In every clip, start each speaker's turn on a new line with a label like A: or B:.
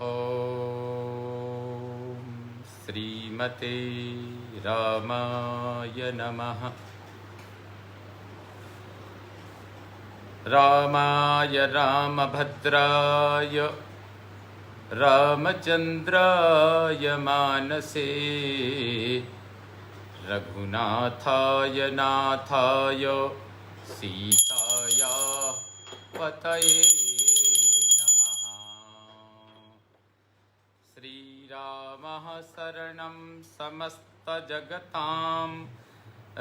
A: ॐ श्रीमते रामाय नमः। रामाय रामभद्राय रामचन्द्राय मानसे रघुनाथाय नाथाय सीताया पतये नमः। श्रीरामः शरणं समस्तजगतां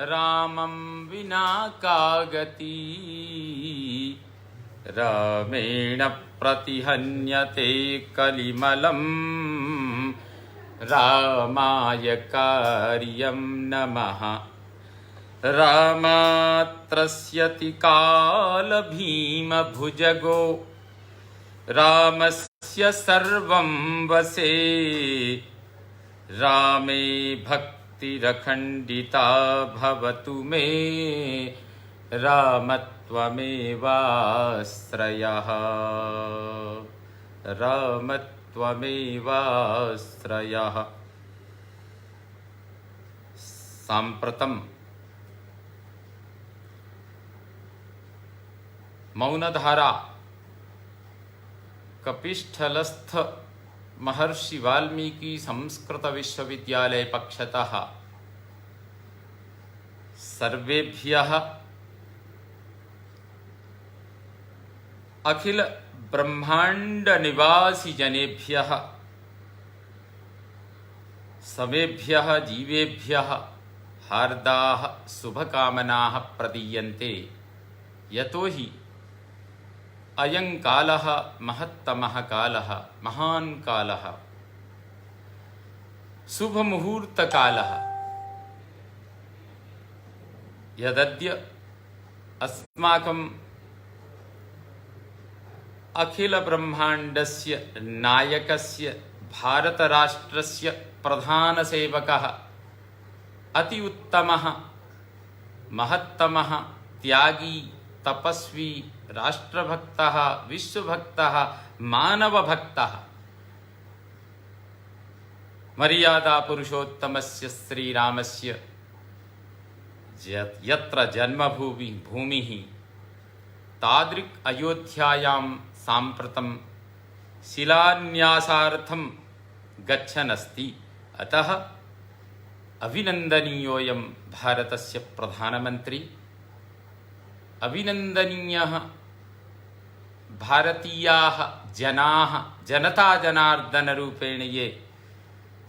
A: रामं विना का गति। रामेण प्रतिहन्यते कलिमलं रामाय कार्यं नमः। रामात्रस्यति कालभीमभुजगो रामस्य सर्वं वसे। रामे भक्तिरखण्डिता भवतु मे रामत्वमेवाश्रयः। रामत्वमेवाश्रयः। साम्प्रतं मौनधारा कपिस्थलस्थ महर्षि वाल्मीकि संस्कृत विश्वविद्यालय पक्षतः सर्वेभ्यः अखिल ब्रह्मांड निवासी जनेभ्यः समेभ्यः जीवेभ्यः हार्दाः शुभकामनाः प्रदीयन्ते। यतो हि अयं कालः महत्तमः कालः, महान् कालः, शुभमुहूर्तकालः। यदद्य अस्माकं अखिल ब्रह्मांडस्य नायकस्य भारतराष्ट्रस्य प्रधानसेवकः अति उत्तमः महत्तमः त्यागी तपस्वी राष्ट्रभक्तः विश्वभक्तः मानवभक्तः मर्यादा पुरुषोत्तमस्य श्रीरामस्य यत्र जन्मभूमिः तादृक् अयोध्यायां साम्प्रतं शिलान्यासार्थं गच्छन् अस्ति। अतः अभिनन्दनीयोऽयं भारतस्य प्रधानमन्त्री, अभिनन्दनीयः भारतीयाः जनाः, जनता जनार्दनरूपेण ये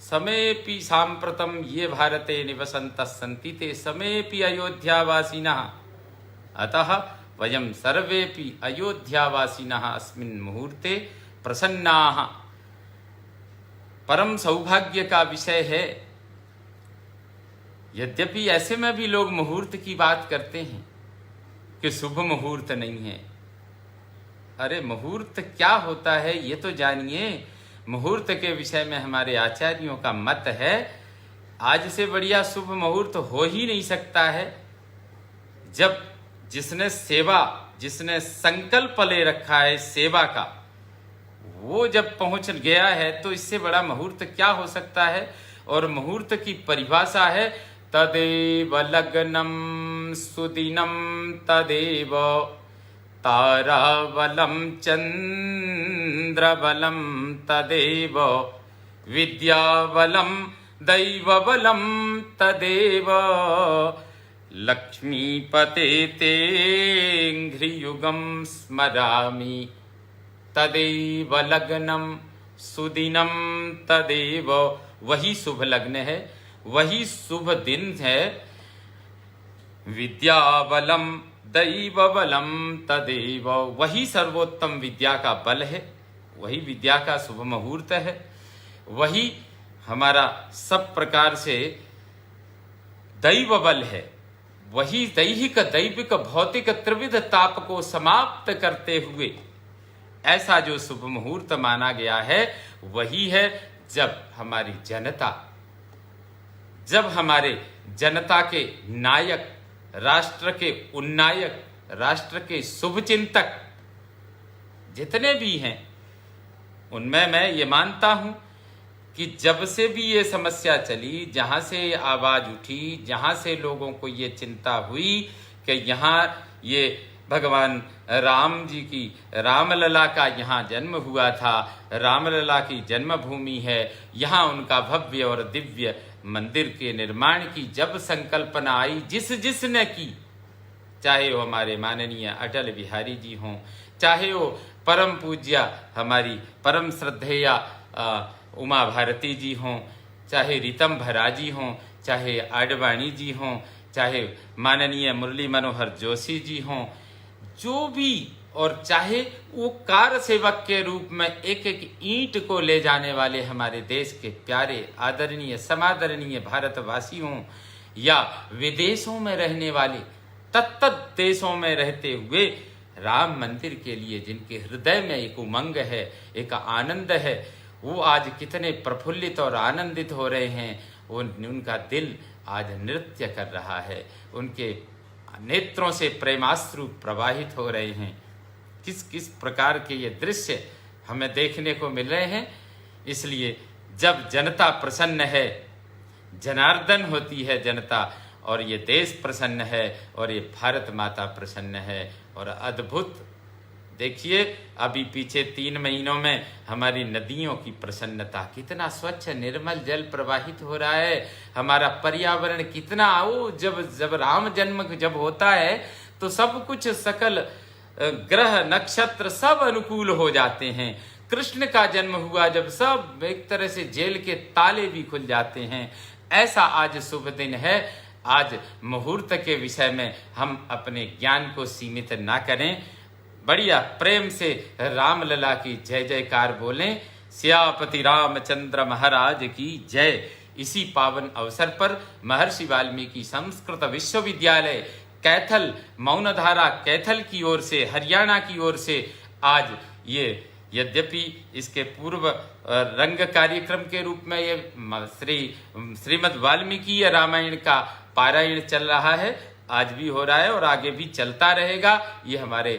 A: समेऽपि साम्प्रतं ये भारते निवसन्तः सन्ति ते समेऽपि अयोध्यावासिनः। अतः वयं सर्वेपि अयोध्यावासिनः अस्मिन् मुहूर्ते प्रसन्नाः। परम सौभाग्य का विषय है। यद्यपि ऐसे में भी लोग मुहूर्त की बात करते हैं कि शुभ मुहूर्त नहीं है। अरे मुहूर्त क्या होता है ये तो जानिए। मुहूर्त के विषय में हमारे आचार्यों का मत है आज से बढ़िया शुभ मुहूर्त हो ही नहीं सकता है। जब जिसने संकल्प ले रखा है सेवा का, वो जब पहुंच गया है तो इससे बड़ा मुहूर्त क्या हो सकता है। और मुहूर्त की परिभाषा है तदेव लग्नं सुदिनं तदेव ताराबलं चंद्रबलं तदेव विद्याबलं दैवबलं तदेव लक्ष्मीपते तेऽङ्घ्रियुगं स्मरामि तदेव लग्नं सुदिनं तदेव। वही शुभ लग्न है, वही शुभ दिन है। विद्याबलम दैवबलम तदेव, वही सर्वोत्तम विद्या का बल है, वही विद्या का शुभ मुहूर्त है। वही हमारा सब प्रकार से दैव बल है। वही दैहिक दैविक भौतिक त्रिविध ताप को समाप्त करते हुए ऐसा जो शुभ मुहूर्त माना गया है वही है जब हमारे जनता के नायक, राष्ट्र के उन्नायक, राष्ट्र के शुभचिंतक जितने भी हैं उनमें मैं ये मानता हूँ कि जब से भी ये समस्या चली, जहाँ से आवाज़ उठी, जहाँ से लोगों को ये चिंता हुई कि यहाँ ये भगवान राम जी की, रामलला का यहाँ जन्म हुआ था, रामलला की जन्मभूमि है, यहाँ उनका भव्य और दिव्य मंदिर के निर्माण की जब संकल्पना आई, जिसने की, चाहे वो हमारे माननीय अटल बिहारी जी हों, चाहे वो परम पूज्या हमारी परम श्रद्धेया उमा भारती जी हों, चाहे रीतम भरा जी हों, चाहे आडवाणी जी हों, चाहे माननीय मुरली मनोहर जोशी जी हों, जो भी, और चाहे वो कार सेवक के रूप में एक एक ईंट को ले जाने वाले हमारे देश के प्यारे आदरणीय समादरणीय भारतवासी हों, या विदेशों में रहने वाले तत्त देशों में रहते हुए राम मंदिर के लिए जिनके हृदय में एक उमंग है, एक आनंद है, वो आज कितने प्रफुल्लित और आनंदित हो रहे हैं। उनका दिल आज नृत्य कर रहा है, उनके नेत्रों से प्रेमाश्रु प्रवाहित हो रहे हैं। किस किस प्रकार के ये दृश्य हमें देखने को मिल रहे हैं। इसलिए जब जनता प्रसन्न है, जनार्दन होती है जनता, और ये देश प्रसन्न है, और ये भारत माता प्रसन्न है, और अद्भुत देखिए अभी पीछे 3 महीनों में हमारी नदियों की प्रसन्नता, कितना स्वच्छ निर्मल जल प्रवाहित हो रहा है, हमारा पर्यावरण कितना, वो जब राम जन्म जब होता है तो सब कुछ, सकल ग्रह नक्षत्र सब अनुकूल हो जाते हैं। कृष्ण का जन्म हुआ जब, सब एक तरह से जेल के ताले भी खुल जाते हैं। ऐसा आज शुभ दिन है। आज मुहूर्त के विषय में हम अपने ज्ञान को सीमित ना करें, बढ़िया प्रेम से रामलला की जय जयकार बोलें। सियापति रामचंद्र महाराज की जय। इसी पावन अवसर पर महर्षि वाल्मीकि संस्कृत विश्वविद्यालय कैथल, मौनधारा कैथल की ओर से, हरियाणा की ओर से आज ये, यद्यपि इसके पूर्व रंग कार्यक्रम के रूप में ये श्रीमद् वाल्मीकि रामायण का पारायण चल रहा है, आज भी हो रहा है और आगे भी चलता रहेगा। ये हमारे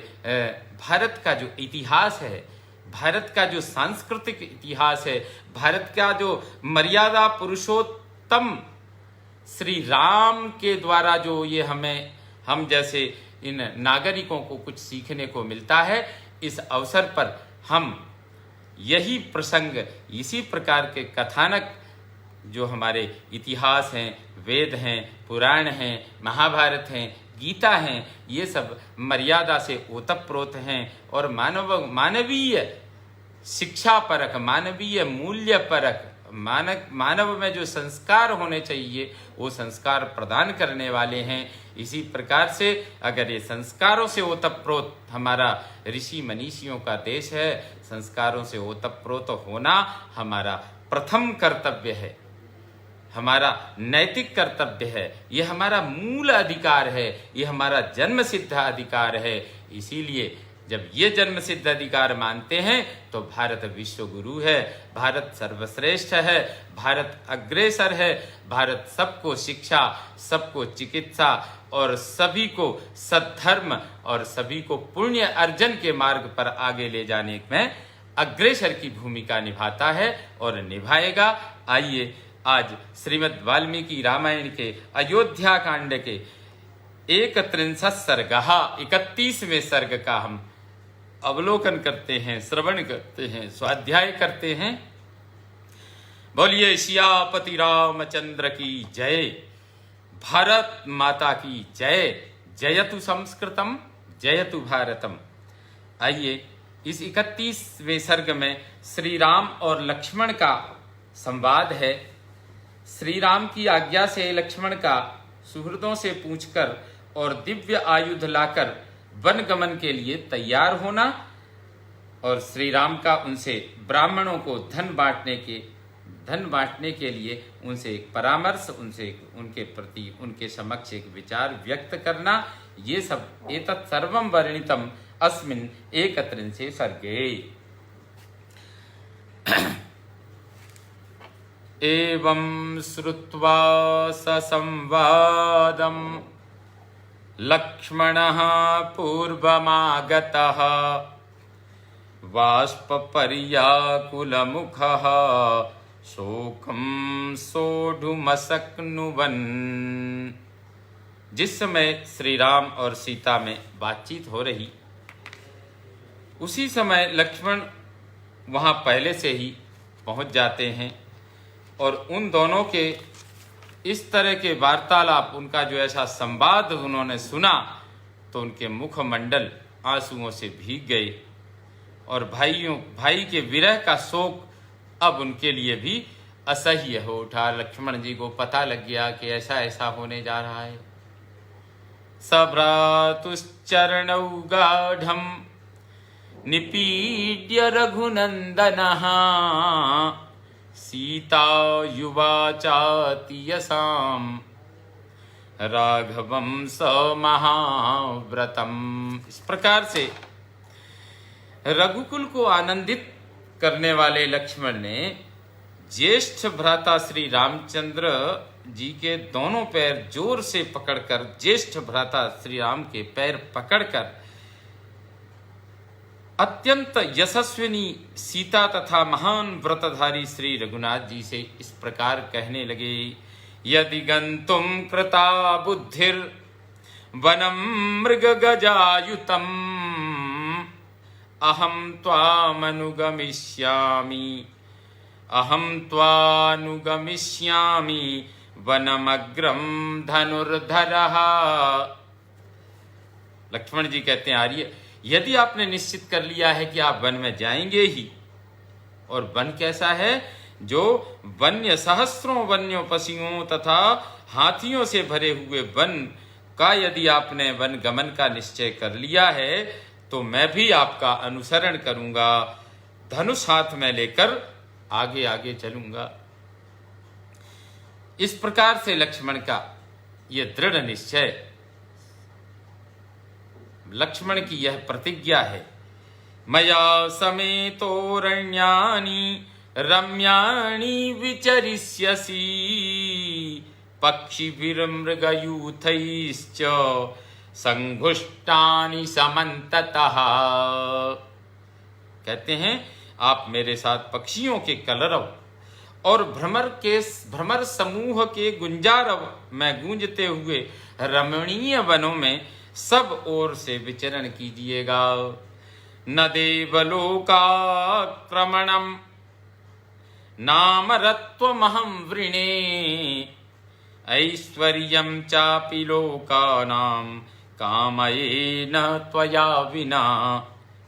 A: भारत का जो इतिहास है, भारत का जो सांस्कृतिक इतिहास है, भारत का जो मर्यादा पुरुषोत्तम श्री राम के द्वारा जो ये हम जैसे इन नागरिकों को कुछ सीखने को मिलता है, इस अवसर पर हम यही प्रसंग, इसी प्रकार के कथानक जो हमारे इतिहास हैं, वेद हैं, पुराण हैं, महाभारत हैं, गीता हैं, ये सब मर्यादा से ओतप्रोत हैं और मानवीय शिक्षा परक, मानवीय मूल्य परक, मानव में जो संस्कार होने चाहिए वो संस्कार प्रदान करने वाले हैं। इसी प्रकार से अगर ये संस्कारों से ओतप्रोत हमारा ऋषि मनीषियों का देश है, संस्कारों से ओतप्रोत होना हमारा प्रथम कर्तव्य है, हमारा नैतिक कर्तव्य है, ये हमारा मूल अधिकार है, ये हमारा जन्म सिद्ध अधिकार है। इसीलिए जब ये जन्म सिद्ध अधिकार मानते हैं तो भारत विश्व गुरु है, भारत सर्वश्रेष्ठ है, भारत अग्रेसर है, भारत सबको शिक्षा, सबको चिकित्सा और सभी को सद्धर्म और सभी को पुण्य अर्जन के मार्ग पर आगे ले जाने में अग्रेसर की भूमिका निभाता है और निभाएगा। आइए आज श्रीमद् वाल्मीकि रामायण के अयोध्या कांड के 31 सर्ग, 31वें सर्ग का हम अवलोकन करते हैं, श्रवण करते हैं, स्वाध्याय करते हैं। बोलिए सियापति रामचंद्र की जय, भारत माता की जय, जयतु संस्कृतम जयतु भारतम। आइए इस 31वें सर्ग में श्री राम और लक्ष्मण का संवाद है। श्री राम की आज्ञा से लक्ष्मण का सुहृदों से पूछकर और दिव्य आयुध लाकर वन गमन के लिए तैयार होना, और श्री राम का उनसे ब्राह्मणों को धन बांटने के लिए उनसे एक परामर्श, उनके प्रति उनके समक्ष एक विचार व्यक्त करना, ये सब एतत् सर्वं वर्णितम अस्मिन् 31 सर्गे। एवं श्रुत्वा ससंवादं लक्ष्मणः पूर्वमागतः बाष्पपर्याकुलमुखः शोकं सोढुमशक्नुवन्। जिस समय श्री राम और सीता में बातचीत हो रही, उसी समय लक्ष्मण वहाँ पहले से ही पहुँच जाते हैं और उन दोनों के इस तरह के वार्तालाप, उनका जो ऐसा संवाद उन्होंने सुना तो उनके मुखमंडल आंसुओं से भीग गए और भाई के विरह का शोक अब उनके लिए भी असह्य हो उठा। लक्ष्मण जी को पता लग गया कि ऐसा ऐसा होने जा रहा है। सभ्रातुश्चरणौ गाढं निपीड्य रघुनन्दनः सीता युवाचातियसाम् राघवं स महाव्रतम। इस प्रकार से रघुकुल को आनंदित करने वाले लक्ष्मण ने ज्येष्ठ भ्राता श्री रामचंद्र जी के दोनों पैर जोर से पकड़कर, ज्येष्ठ भ्राता श्री राम के पैर पकड़कर अत्यंत यशस्विनी सीता तथा महान व्रतधारी श्री रघुनाथ जी से इस प्रकार कहने लगे, यदि गंतुम कृता बुद्धिर वनम मृगगजायुतम अहम त्वानुगमिष्यामि वनमग्रम धनुर्धरः। लक्ष्मण जी कहते हैं, आर्य, यदि आपने निश्चित कर लिया है कि आप वन में जाएंगे ही, और वन कैसा है, जो वन्य सहस्रों वन्यों पशुओं तथा हाथियों से भरे हुए वन का यदि आपने वन गमन का निश्चय कर लिया है तो मैं भी आपका अनुसरण करूंगा, धनुष हाथ में लेकर आगे आगे चलूंगा। इस प्रकार से लक्ष्मण का यह दृढ़ निश्चय, लक्ष्मण की यह प्रतिज्ञा है, मया समेतोरण्यानि रम्याणि विचरिष्यसि पक्षिभिर्मृगयूथैश्च संघुष्टानि समन्ततः। कहते हैं, आप मेरे साथ पक्षियों के कलरव और भ्रमर समूह के गुंजारव में गूंजते हुए रमणीय वनों में सब ओर से विचरण कीजिएगा। न देवलोकाक्रमणम नामरत्वमहं वृणे ऐश्वर्यं चापि लोकानां कामयेन त्वया विना।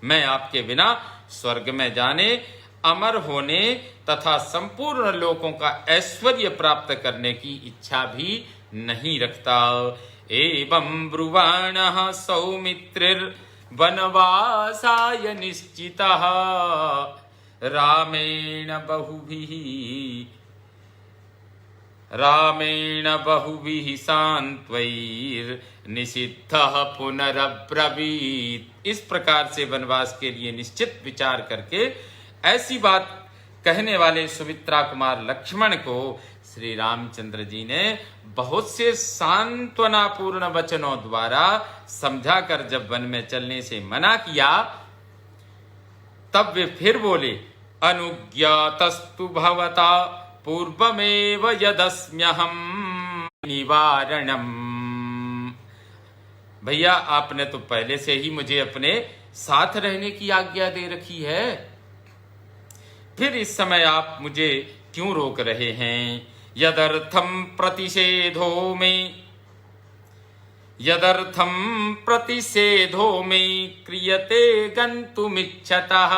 A: मैं आपके बिना स्वर्ग में जाने, अमर होने तथा संपूर्ण लोकों का ऐश्वर्य प्राप्त करने की इच्छा भी नहीं रखता। एवं ब्रुवाणः सौमित्रिर्वनवासाय निश्चितः रामेण बहुभिः सान्त्वैर्निषिद्धः पुनरब्रवीत्। इस प्रकार से वनवास के लिए निश्चित विचार करके ऐसी बात कहने वाले सुमित्रा कुमार लक्ष्मण को श्री रामचंद्र जी ने बहुत से सांत्वनापूर्ण वचनों द्वारा समझाकर जब वन में चलने से मना किया, तब वे फिर बोले, अनुज्ञातस्तु भवता पूर्वमेव यदस्म्यहं निवारणम। भैया, आपने तो पहले से ही मुझे अपने साथ रहने की आज्ञा दे रखी है, फिर इस समय आप मुझे क्यों रोक रहे हैं? यदर्थम प्रतिषेधो में क्रियते गन्तुमिच्छतः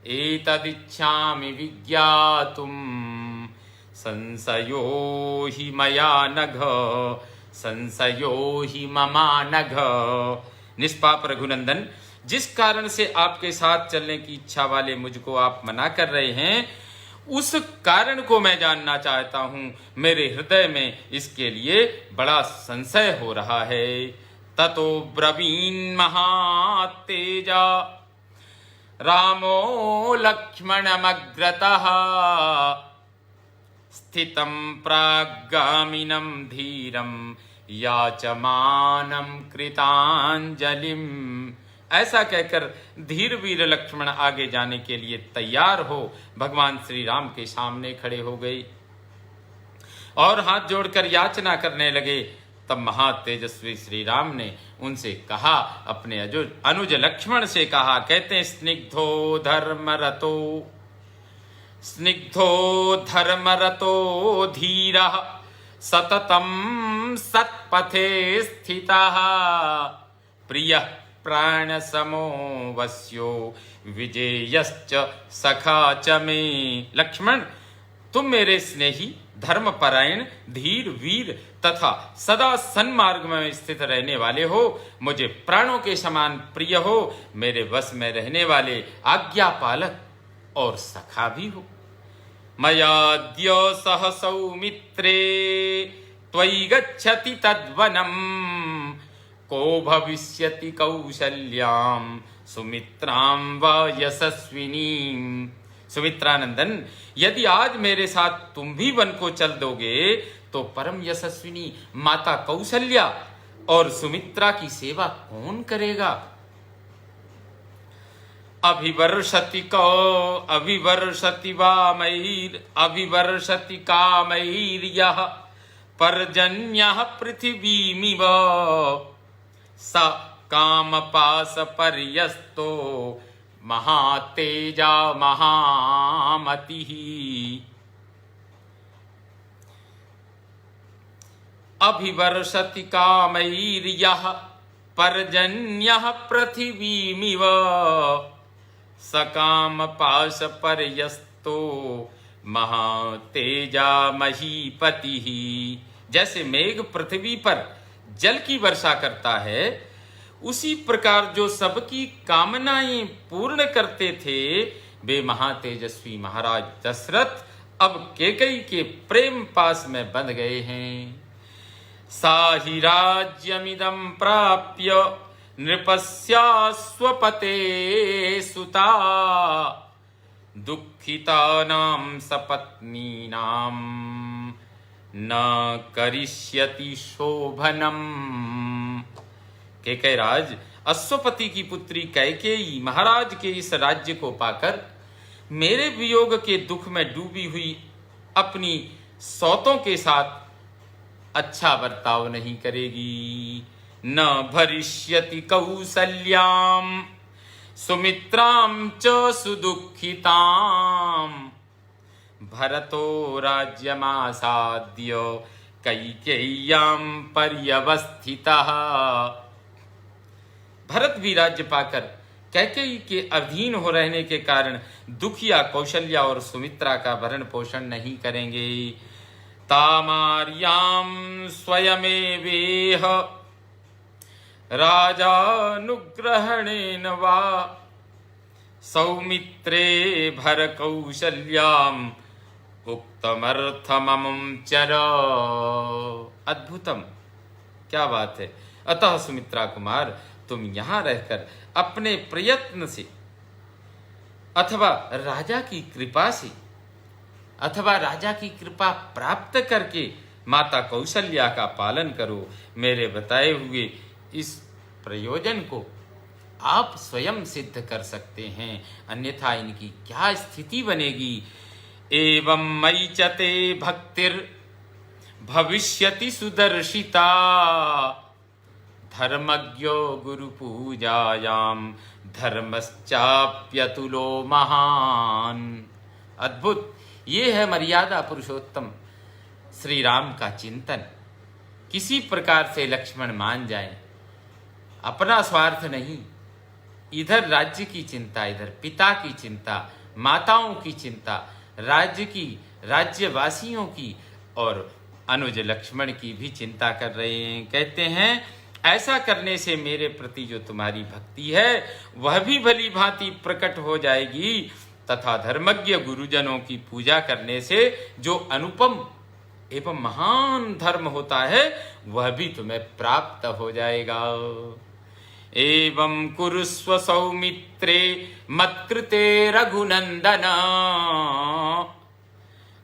A: एतदिच्छामि विज्ञातुम् संशयो हि ममा नघ। निष्पाप रघुनंदन, जिस कारण से आपके साथ चलने की इच्छा वाले मुझको आप मना कर रहे हैं, उस कारण को मैं जानना चाहता हूं। मेरे हृदय में इसके लिए बड़ा संशय हो रहा है। ततो ब्रवीन् महातेजा रामो लक्ष्मणमग्रतः स्थितं प्रागामिनं धीरं याचमानं कृतांजलिम्। ऐसा कहकर धीर वीर लक्ष्मण आगे जाने के लिए तैयार हो भगवान श्री राम के सामने खड़े हो गए और हाथ जोड़कर याचना करने लगे। तब महातेजस्वी श्री राम ने उनसे कहा, अपने अनुज लक्ष्मण से कहा, कहते हैं स्निग्धो धर्मरतो धीरः सततं सत्पथे स्थितः प्रियः प्राणसमो वस्यो विजेयश्च सखा च मे। लक्ष्मण, तुम मेरे स्नेही, धर्मपरायण, धीर, वीर तथा सदा सन्मार्ग में स्थित रहने वाले हो, मुझे प्राणों के समान प्रिय हो, मेरे वश में रहने वाले आज्ञा पालक और सखा भी हो। मयाद्य सह सौमित्रे त्वयि गच्छति तद्वनम् को भविष्यति कौशल्याम सुमित्रां वा यशस्विनीं। सुमित्रानंदन, यदि आज मेरे साथ तुम भी वन को चल दोगे तो परम यशस्विनी माता कौशल्या और सुमित्रा की सेवा कौन करेगा? अभिवर्षति कामैर्यः पर्जन्यः पृथिवीमिव स कामपास पर्यस्तो महातेजा महामतिः। अभिवर्षति कामैर्यः पर्जन्यः पृथिवीमिव स कामपास पर्यस्तो महातेजा महीपतिः। जैसे मेघ पृथ्वी पर जल की वर्षा करता है, उसी प्रकार जो सबकी कामनाएं पूर्ण करते थे वे महातेजस्वी महाराज दशरथ अब कैकेयी के प्रेम पास में बंध गए हैं। साहि राज्यमिदं प्राप्य नृपस्यास्वपते सुता दुःखितानां सपत्नीनां न करिष्यति शोभनम्। कैकेयी अश्वपति की पुत्री कैकेयी महाराज के इस राज्य को पाकर मेरे वियोग के दुख में डूबी हुई अपनी सौतों के साथ अच्छा बर्ताव नहीं करेगी। न भरिष्यति कौसल्याम सुमित्रां च सुदुःखितां भरतो राज्यमासाद्य कैकेय्यां पर्यवस्थितः। भरत भी राज्य पाकर कैकेयी के अधीन हो रहने के कारण दुखिया कौशल्या और सुमित्रा का भरण पोषण नहीं करेंगे। तामार्यां स्वयमेवेह राजानुग्रहणेन वा सौमित्रे भर कौशल्याम उक्तमर्थममुं चर। अद्भुतम, क्या बात है। अतः सुमित्रा कुमार, तुम यहां रहकर अपने प्रयत्न से अथवा राजा की कृपा से अथवा राजा की कृपा प्राप्त करके माता कौशल्या का पालन करो। मेरे बताए हुए इस प्रयोजन को आप स्वयं सिद्ध कर सकते हैं, अन्यथा इनकी क्या स्थिति बनेगी। एवं मयि च ते भक्तिर् भविष्यति सुदर्शिता धर्मज्ञो गुरु पूजायां धर्मश्चाप्यतुलो महान। अद्भुत, ये है मर्यादा पुरुषोत्तम श्री राम का चिंतन। किसी प्रकार से लक्ष्मण मान जाए, अपना स्वार्थ नहीं, इधर राज्य की चिंता, इधर पिता की चिंता, माताओं की चिंता, राज्य की, राज्यवासियों की और अनुज लक्ष्मण की भी चिंता कर रहे हैं। कहते हैं ऐसा करने से मेरे प्रति जो तुम्हारी भक्ति है वह भी भली भांति प्रकट हो जाएगी तथा धर्मज्ञ गुरुजनों की पूजा करने से जो अनुपम एवं महान धर्म होता है वह भी तुम्हें प्राप्त हो जाएगा। एवं कुरुस्व सौमित्रे मत्कृते रघुनंदन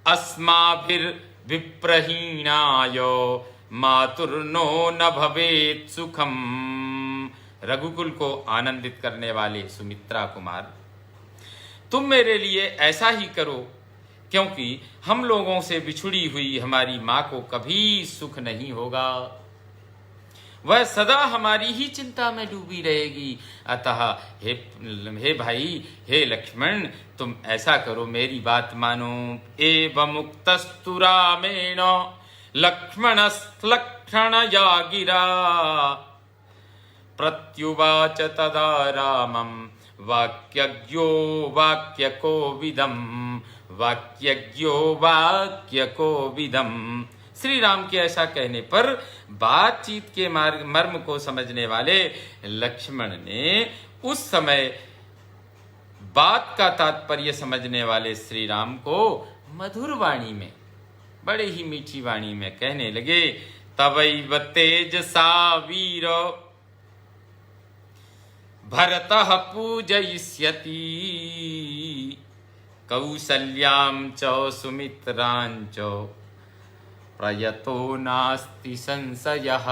A: अस्माभिर्विप्रहीणाय मातुर्नो न भवेत् सुखम रघुकुल को आनंदित करने वाले सुमित्रा कुमार, तुम मेरे लिए ऐसा ही करो, क्योंकि हम लोगों से बिछुड़ी हुई हमारी माँ को कभी सुख नहीं होगा। वह सदा हमारी ही चिंता में डूबी रहेगी। अतः हे भाई, हे लक्ष्मण, तुम ऐसा करो, मेरी बात मानो। एवं मुक्तस्तु रामेण लक्ष्मणया गिरा प्रत्युवाच तदा रामं वाक्यज्ञो वाक्यकोविदम। श्री राम के ऐसा कहने पर बातचीत के मर्म को समझने वाले लक्ष्मण ने उस समय बात का तात्पर्य समझने वाले श्री राम को मधुर वाणी में, बड़े ही मीठी वाणी में कहने लगे, तवैव तेजसा वीर भरतः पूजयिष्यति कौसल्यां च सुमित्रां च प्रयतो नास्ति संशयः।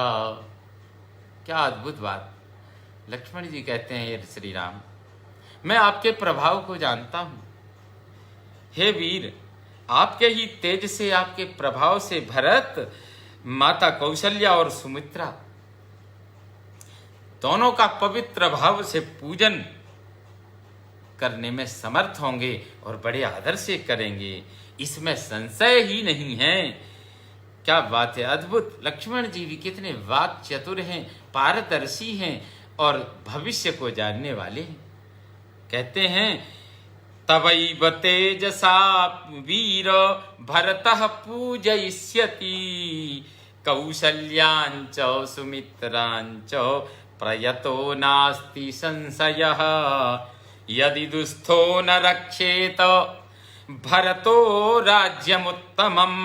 A: क्या अद्भुत बात! लक्ष्मण जी कहते हैं, हे श्री राम, मैं आपके प्रभाव को जानता हूं। हे वीर, आपके ही तेज से, आपके प्रभाव से भरत, माता कौशल्या और सुमित्रा दोनों का पवित्र भाव से पूजन करने में समर्थ होंगे और बड़े आदर से करेंगे, इसमें संशय ही नहीं है। क्या बात है, अद्भुत! लक्ष्मण जी भी कितने वाक चतुर हैं, पारदर्शी हैं और भविष्य को जानने वाले हैं। कहते हैं, तवैव तेजसा वीर भरतः पूजयिष्यति कौसल्यां च सुमित्रां च प्रयतो नास्ति संशयः यदि दुस्थो न रक्षेत भरतो राज्यमुत्तमम्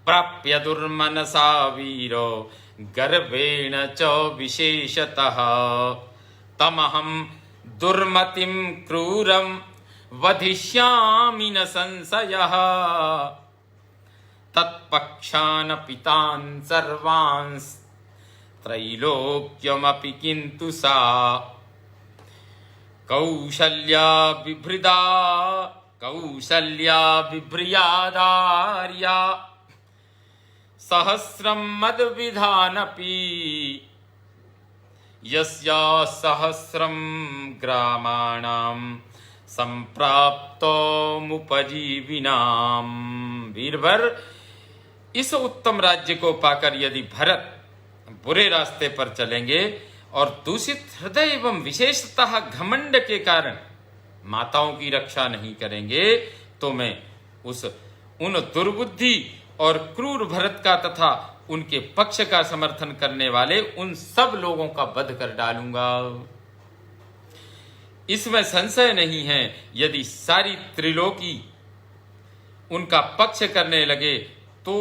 A: प्राप्य दुर्मनसा वीरो गर्वेण च विशेषतः तमहं दुर्मतिं क्रूरं वधिष्यामि न संशयः तत्पक्षान् पितान् सर्वांस् त्रैलोक्यमपि किन्तु सा कौशल्या बिभ्रियादार्या सहस्रं मद्विधानपि यस्या सहस्रं ग्रामाणां संप्राप्तमुपजीविनाम्। वीरवर, इस उत्तम राज्य को पाकर यदि भरत बुरे रास्ते पर चलेंगे और दूषित हृदय एवं विशेषतः घमंड के कारण माताओं की रक्षा नहीं करेंगे, तो मैं उन दुर्बुद्धि और क्रूर भरत का तथा उनके पक्ष का समर्थन करने वाले उन सब लोगों का वध कर डालूंगा। इसमें संशय नहीं है। यदि सारी त्रिलोकी उनका पक्ष करने लगे तो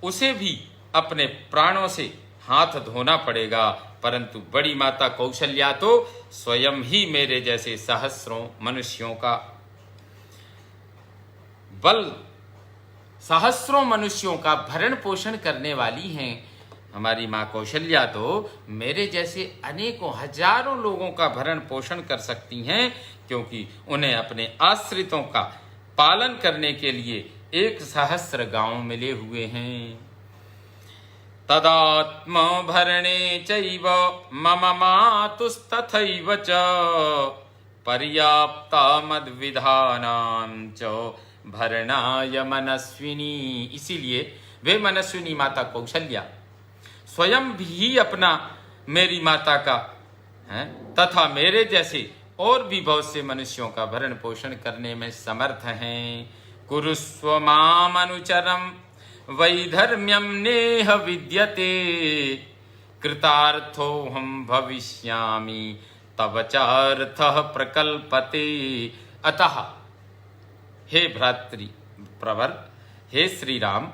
A: उसे भी अपने प्राणों से हाथ धोना पड़ेगा, परंतु बड़ी माता कौशल्या तो स्वयं ही मेरे जैसे सहस्रों मनुष्यों का बल, सहस्रों मनुष्यों का भरण पोषण करने वाली हैं। हमारी माँ कौशल्या तो मेरे जैसे अनेकों हजारों लोगों का भरण पोषण कर सकती हैं, क्योंकि उन्हें अपने आश्रितों का पालन करने के लिए 1,000 गांव मिले हुए हैं। तदात्म भरणे चैव मम मातुस्तथैव च पर्याप्ता मद्विधानां च भरणाय मनस्विनी। इसीलिए वे मनस्विनी माता कौशल्या स्वयं भी अपना, मेरी माता का तथा मेरे जैसे और भी बहुत से मनुष्यों का भरण पोषण करने में समर्थ हैं। कुरुस्व माम अनुचरम वैधर्म्यम नेह विद्यते कृतार्थो हम भविष्यामि तव चार्थः प्रकल्पते। अतः हे भ्रातृ प्रवर, हे श्री राम,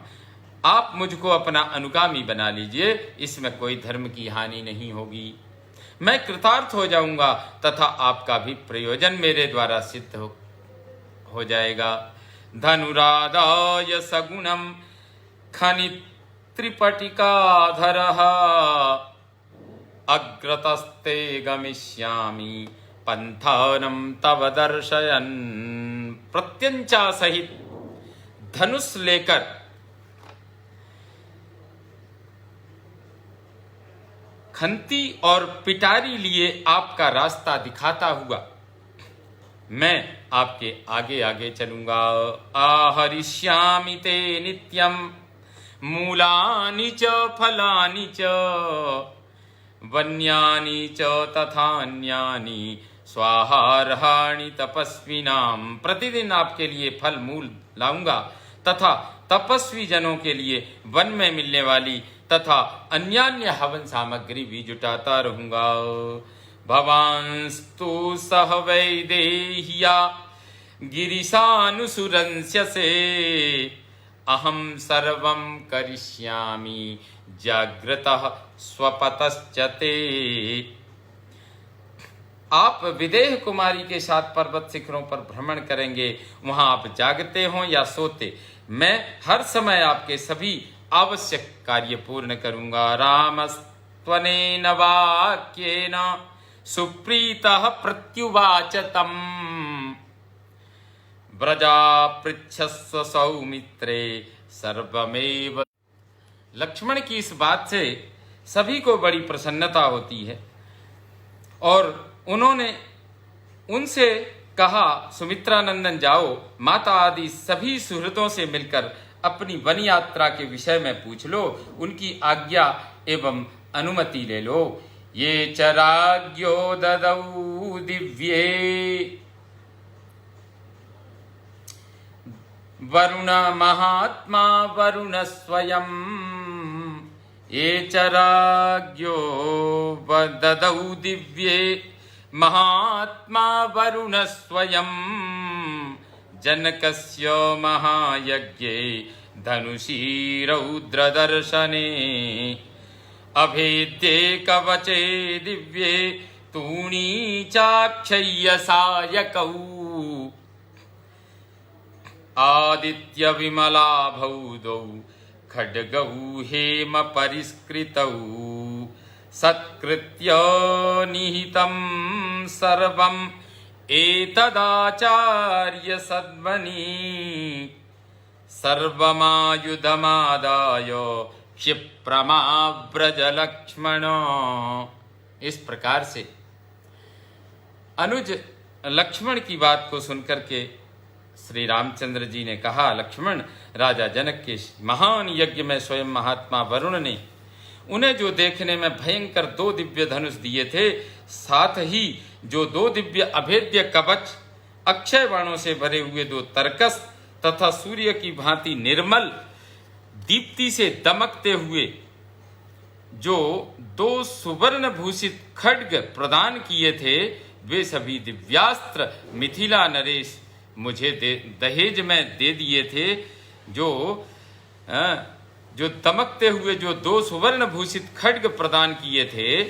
A: आप मुझको अपना अनुगामी बना लीजिए, इसमें कोई धर्म की हानि नहीं होगी। मैं कृतार्थ हो जाऊंगा तथा आपका भी प्रयोजन मेरे द्वारा सिद्ध हो जाएगा। धनुरादाय सगुणम खनि त्रिपटिकाधरः अग्रतस्ते गमिष्यामि पंथानं तव दर्शयन्। प्रत्यंचा सहित धनुष लेकर खंती और पिटारी लिए आपका रास्ता दिखाता हुआ मैं आपके आगे आगे चलूंगा। आहरिष्यामि ते नित्यं मूलानि च फलानि च वन्यानि च तथान्यानि स्वाहार्हाणि तपस्विनां। प्रतिदिन आपके लिए फल मूल लाऊंगा तथा तपस्वी जनों के लिए वन में मिलने वाली तथा अन्यान्य हवन सामग्री भी जुटाता रहूंगा। भवांस्तु सह वैदेह्या गिरिशानुसुरंस्यसे अहं सर्वं करिष्यामि जाग्रतः स्वपतश्च ते। आप विदेह कुमारी के साथ पर्वत शिखरों पर भ्रमण करेंगे, वहां आप जागते हो या सोते, मैं हर समय आपके सभी आवश्यक कार्य पूर्ण करूंगा। रामस्त्वनेन वाक्येन सुप्रीतः प्रत्युवाच तम् व्रजा पृच्छस्व सौमित्रे सर्वमेव। लक्ष्मण की इस बात से सभी को बड़ी प्रसन्नता होती है और उन्होंने उनसे कहा, सुमित्रा नंदन जाओ, माता आदि सभी सुहृदों से मिलकर अपनी वन यात्रा के विषय में पूछ लो, उनकी आज्ञा एवं अनुमति ले लो। ये च राज्ञो ददौ दिव्ये वरुण महात्मा वरुण स्वयं। ये च राज्ञो ददौ दिव्ये महात्मा वरुण स्वयं जनकस्य महायज्ञे धनुषी रौद्रदर्शने अभेद्ये कवचे दिव्ये तूणी चाक्षय्य सायकौ आदित्य विमलाभौ द्वौ खड्गौ हेम परिष्कृतौ सत्कृत्य निहितं सर्वं एतदाचार्य सद्मनि सर्वमायुधमादाय क्षिप्रमाव्रज लक्ष्मण। इस प्रकार से अनुज लक्ष्मण की बात को सुनकर के श्री रामचंद्र जी ने कहा, लक्ष्मण, राजा जनक के महान यज्ञ में स्वयं महात्मा वरुण ने उन्हें जो देखने में भयंकर 2 दिव्य धनुष दिए थे, साथ ही जो 2 दिव्य अभेद्य कवच, अक्षय बाणों से भरे हुए 2 तरकस तथा सूर्य की भांति निर्मल दीप्ति से दमकते हुए जो 2 सुवर्ण भूषित खड्ग प्रदान किए थे, वे सभी दिव्यास्त्र मिथिला नरेश मुझे दहेज में दे दिए थे। जो दमकते हुए जो 2 सुवर्ण भूषित खड्ग प्रदान किए थे,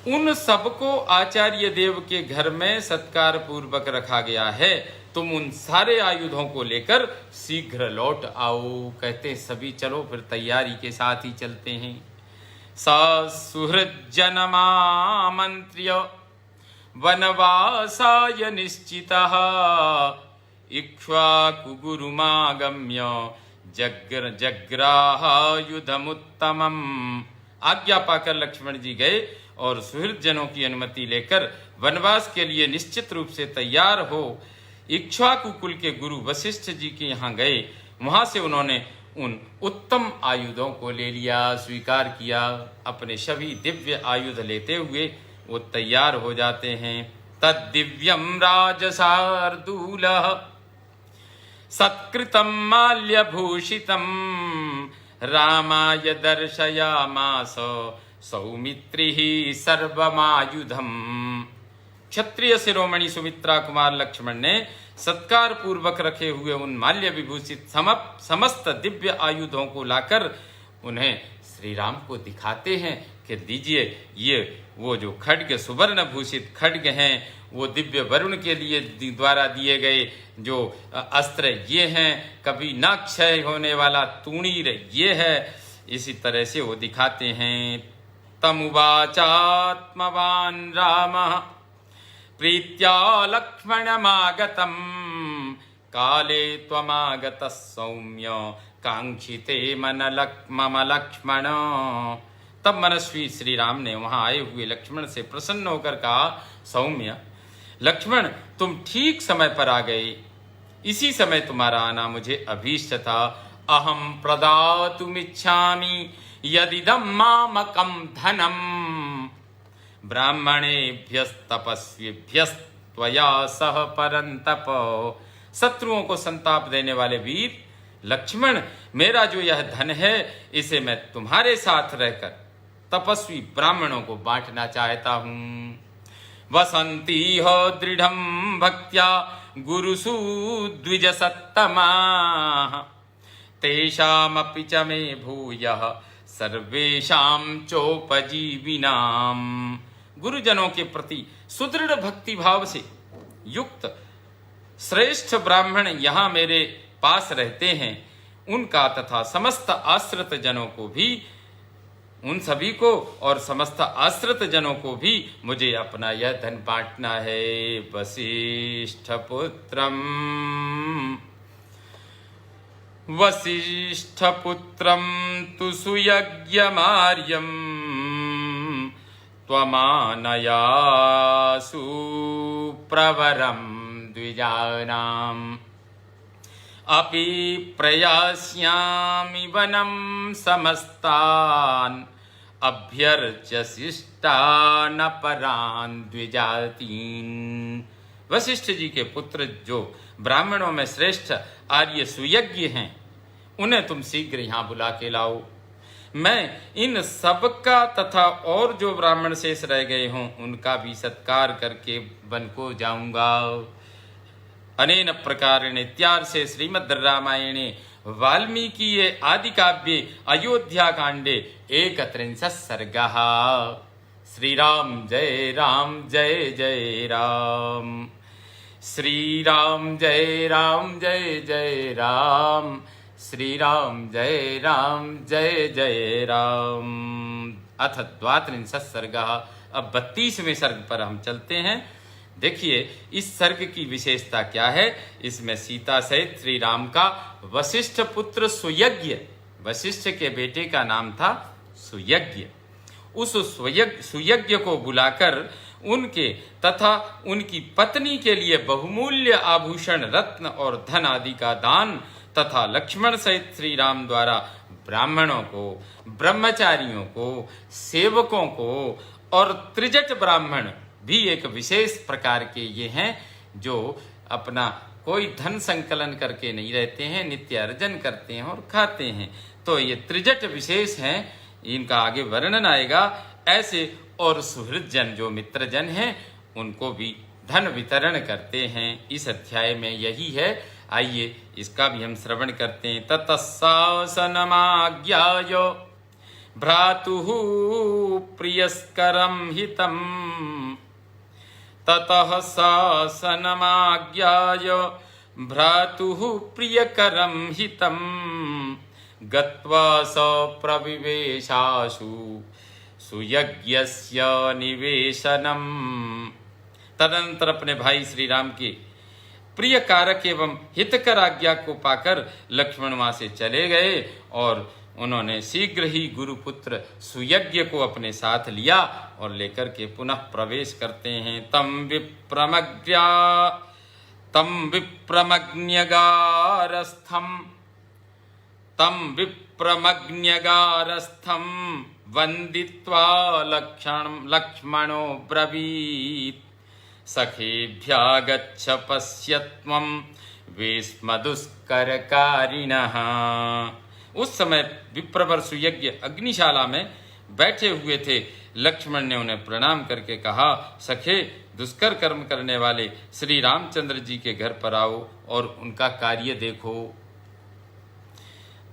A: उन सबको आचार्य देव के घर में सत्कार पूर्वक रखा गया है। तुम उन सारे आयुधों को लेकर शीघ्र लौट आओ। कहते सभी चलो, फिर तैयारी के साथ ही चलते हैं। सुहृज्जनमामन्त्र्य वनवासाय निश्चितः इक्ष्वाकुगुरुमागम्य जग्राहायुधमुत्तमम्। आज्ञा पाकर लक्ष्मण जी गए और सुहृद जनों की अनुमति लेकर वनवास के लिए निश्चित रूप से तैयार हो इक्ष्वाकु कुल के गुरु वशिष्ठ जी के यहाँ गए। वहां से उन्होंने उन उत्तम आयुधों को ले लिया, स्वीकार किया। अपने सभी दिव्य आयुध लेते हुए वो तैयार हो जाते हैं। तद्दिव्यम राजसार्दूलः सत्कृतं माल्यभूषितं रामाय दर्शयामास सौमित्रिः सर्वमायुधम्। क्षत्रिय शिरोमणि सुमित्रा कुमार लक्ष्मण ने सत्कार पूर्वक रखे हुए उन माल्य विभूषित समस्त दिव्य आयुधों को लाकर उन्हें श्री राम को दिखाते हैं कि दीजिए, ये वो जो खड्ग सुवर्ण भूषित खड्ग हैं, वो दिव्य वरुण के लिए द्वारा दिए गए जो अस्त्र ये हैं, कभी न क्षय होने वाला तूणीर ये है। इसी तरह से वो दिखाते हैं। तमुवाचात्मवान् रामः प्रीत्या लक्ष्मणमागतम् काले त्वमागतः सौम्य कांक्षिते मम लक्ष्मण। तब मनस्वी श्री राम ने वहां आए हुए लक्ष्मण से प्रसन्न होकर कहा, सौम्य लक्ष्मण, तुम ठीक समय पर आ गए। इसी समय तुम्हारा आना मुझे अभीष्ट था। अहम प्रदातुमिच्छामि यदिदं मामकं धनम ब्राह्मणेभ्यस्तपस्विभ्यस्त्वया सह परन्तप। शत्रुओं को संताप देने वाले वीर लक्ष्मण, मेरा जो यह धन है इसे मैं तुम्हारे साथ रहकर तपस्वी ब्राह्मणों को बांटना चाहता हूं। वसंती हो दृढ़ भक्त्या गुरुसु द्विजसत्तमा तेषामपि च मे भूयः सर्वेषां चोपजीविनाम। गुरुजनों के प्रति सुदृढ़ भक्ति भाव से युक्त श्रेष्ठ ब्राह्मण यहाँ मेरे पास रहते हैं। उनका तथा समस्त आश्रित जनों को भी, उन सभी को और समस्त आश्रित जनों को भी मुझे अपना यह धन बांटना है। वसिष्ठपुत्रं तु सुयज्ञमार्यं त्वमानयासु प्रवरं द्विजानाम् अपि प्रयास्यामि वनं समस्तान् अभ्यर्च्य शिष्टान् परान् द्विजातीन्। वशिष्ठ जी के पुत्र जो ब्राह्मणों में श्रेष्ठ आर्य सुयज्ञ हैं, उन्हें तुम शीघ्र यहाँ बुला के लाओ। मैं इन सब का तथा और जो ब्राह्मण शेष रह गए हों उनका भी सत्कार करके वन को जाऊंगा। अनेन प्रकारेण इत्यार्षे श्रीमद् रामायणे वाल्मीकीये आदि काव्ये अयोध्या कांडे 31 सर्गः। श्री राम जय राम जय जय राम। श्री राम जय राम जय जय राम। श्री राम जय राम जय जय राम। अथ 32 सर्गः। अब 32वें सर्ग पर हम चलते हैं। देखिए इस सर्ग की विशेषता क्या है। इसमें सीता सहित श्री राम का वशिष्ठ पुत्र सुयज्ञ, वशिष्ठ के बेटे का नाम था सुयज्ञ, उस सुयज्ञ को बुलाकर उनके तथा उनकी पत्नी के लिए बहुमूल्य आभूषण, रत्न और धन आदि का दान तथा लक्ष्मण सहित श्री राम द्वारा ब्राह्मणों को, ब्रह्मचारियों को, सेवकों को और त्रिजट ब्राह्मण भी एक विशेष प्रकार के ये हैं जो अपना कोई धन संकलन करके नहीं रहते हैं, नित्य अर्जन करते हैं और खाते हैं। तो ये त्रिजट विशेष हैं, इनका आगे वर्णन आएगा। ऐसे और सुहृद जन जो मित्र जन हैं उनको भी धन वितरण करते हैं। इस अध्याय में यही है। आइए इसका भी हम श्रवण करते हैं। ततः शासनमाज्ञाय भ्रातुः प्रियस्करं हितम्। ततः शासनमाज्ञाय भ्रातुः प्रियकरं हितम्। गत्वा सप्रविवेशासु सुयज्ञस्य निवेशनम्। तदनंतर अपने भाई श्री राम के प्रिय कारक एवं हितकर आज्ञा को पाकर लक्ष्मण वहां से चले गए और उन्होंने शीघ्र ही गुरुपुत्र सुयज्ञ को अपने साथ लिया और लेकर के पुनः प्रवेश करते हैं। तम विप्रमज्ञगारस्थम वंदित्वा लक्ष्मणो ब्रवीत्। सखेभ्या गच्छ पश्य त्वं वेश्मदुष्करकारिणः। उस समय विप्रवर सुयज्ञ अग्निशाला में बैठे हुए थे। लक्ष्मण ने उन्हें प्रणाम करके कहा, सखे दुष्कर कर्म करने वाले श्री रामचंद्र जी के घर पर आओ और उनका कार्य देखो।